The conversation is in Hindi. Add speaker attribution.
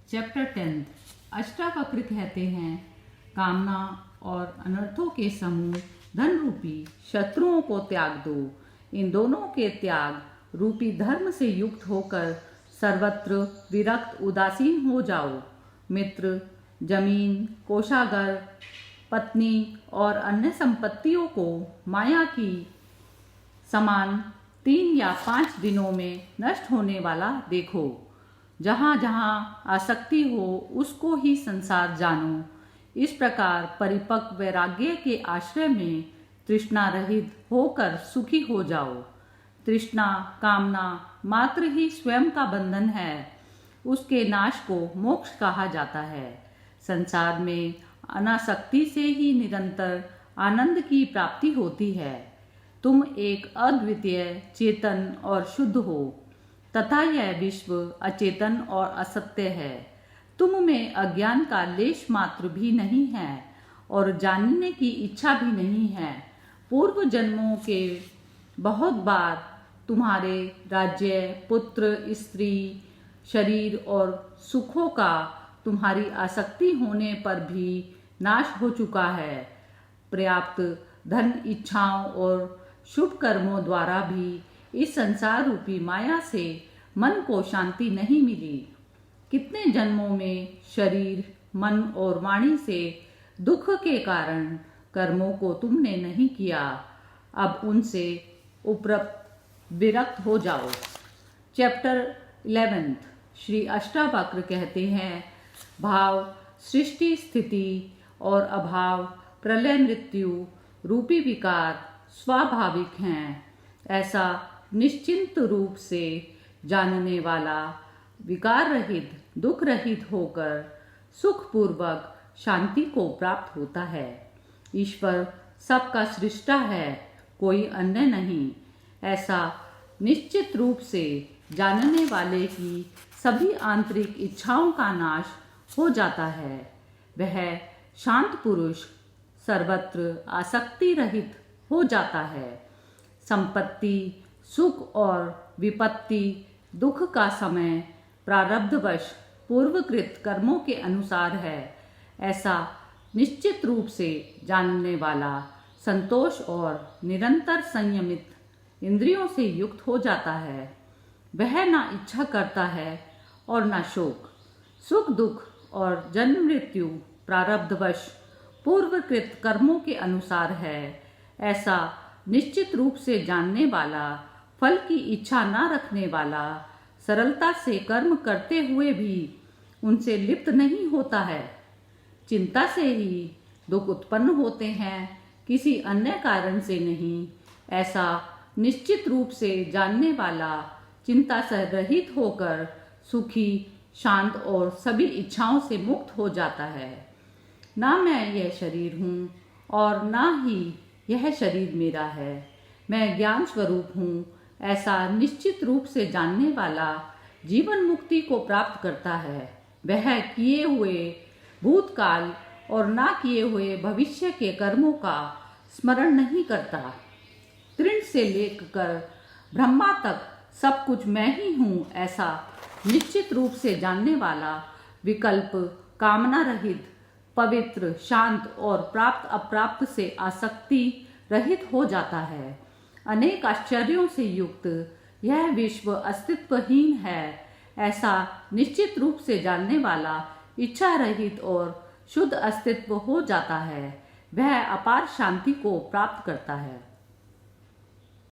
Speaker 1: चैप्टर 10 अष्टावक्र कहते हैं, कामना और अनर्थों के समूह धन रूपी शत्रुओं को त्याग दो। इन दोनों के त्याग रूपी धर्म से युक्त होकर सर्वत्र विरक्त उदासीन हो जाओ। मित्र, जमीन, कोषागार, पत्नी और अन्य संपत्तियों को माया की समान 3 या 5 दिनों में नष्ट होने वाला देखो। जहाँ जहाँ आसक्ति हो उसको ही संसार जानो। इस प्रकार परिपक्व वैराग्य के आश्रय में तृष्णा रहित होकर सुखी हो जाओ। तृष्णा, कामना मात्र ही स्वयं का बंधन है। उसके नाश को मोक्ष कहा जाता है। संसार में अनासक्ति से ही निरंतर आनंद की प्राप्ति होती है। तुम एक अद्वितीय चेतन और शुद्ध हो तथा यह विश्व अचेतन और असत्य है। तुम में अज्ञान का लेश मात्र भी नहीं है और जानने की इच्छा भी नहीं है। पूर्व जन्मों के बहुत बार तुम्हारे राज्य, पुत्र, स्त्री, शरीर और सुखों का तुम्हारी आसक्ति होने पर भी नाश हो चुका है। पर्याप्त धन, इच्छाओं और शुभ कर्मों द्वारा भी इस संसार रूपी माया से मन को शांति नहीं मिली। कितने जन्मों में शरीर, मन और वाणी से दुख के कारण कर्मों को तुमने नहीं किया। अब उनसे उपरक्त विरक्त हो जाओ। चैप्टर 11 श्री अष्टावक्र कहते हैं, भाव, सृष्टि, स्थिति और अभाव, प्रलय, मृत्यु रूपी विकार स्वाभाविक हैं। ऐसा निश्चिंत रूप से जानने वाला विकार रहित, दुख रहित होकर सुखपूर्वक शांति को प्राप्त होता है। ईश्वर सबका सृष्टा है, कोई अन्य नहीं। ऐसा निश्चित रूप से जानने वाले की सभी आंतरिक इच्छाओं का नाश हो जाता है। वह शांत पुरुष सर्वत्र आसक्ति रहित हो जाता है। संपत्ति, सुख और विपत्ति, दुख का समय प्रारब्धवश पूर्वकृत कर्मों के अनुसार है। ऐसा निश्चित रूप से जानने वाला संतोष और निरंतर संयमित इंद्रियों से युक्त हो जाता है। वह ना इच्छा करता है और ना शोक। सुख, दुख और जन्म मृत्यु प्रारब्धवश पूर्वकृत कर्मों के अनुसार है। ऐसा निश्चित रूप से जानने वाला, फल की इच्छा न रखने वाला, सरलता से कर्म करते हुए भी उनसे लिप्त नहीं होता है। चिंता से ही दुख उत्पन्न होते हैं, किसी अन्य कारण से नहीं। ऐसा निश्चित रूप से जानने वाला चिंता से रहित होकर सुखी, शांत और सभी इच्छाओं से मुक्त हो जाता है। ना मैं यह शरीर हूँ और ना ही यह शरीर मेरा है। मैं ज्ञान स्वरूप हूँ। ऐसा निश्चित रूप से जानने वाला जीवन मुक्ति को प्राप्त करता है। वह किए हुए भूतकाल और ना किए हुए भविष्य के कर्मों का स्मरण नहीं करता। तृण से लेकर ब्रह्मा तक सब कुछ मैं ही हूँ। ऐसा निश्चित रूप से जानने वाला विकल्प, कामना रहित, पवित्र, शांत और प्राप्त अप्राप्त से आसक्ति रहित हो जाता है। अनेक आश्चर्यों से युक्त यह विश्व अस्तित्वहीन है। ऐसा निश्चित रूप से जानने वाला इच्छा रहित और शुद्ध अस्तित्व हो जाता है। वह अपार शांति को प्राप्त करता है।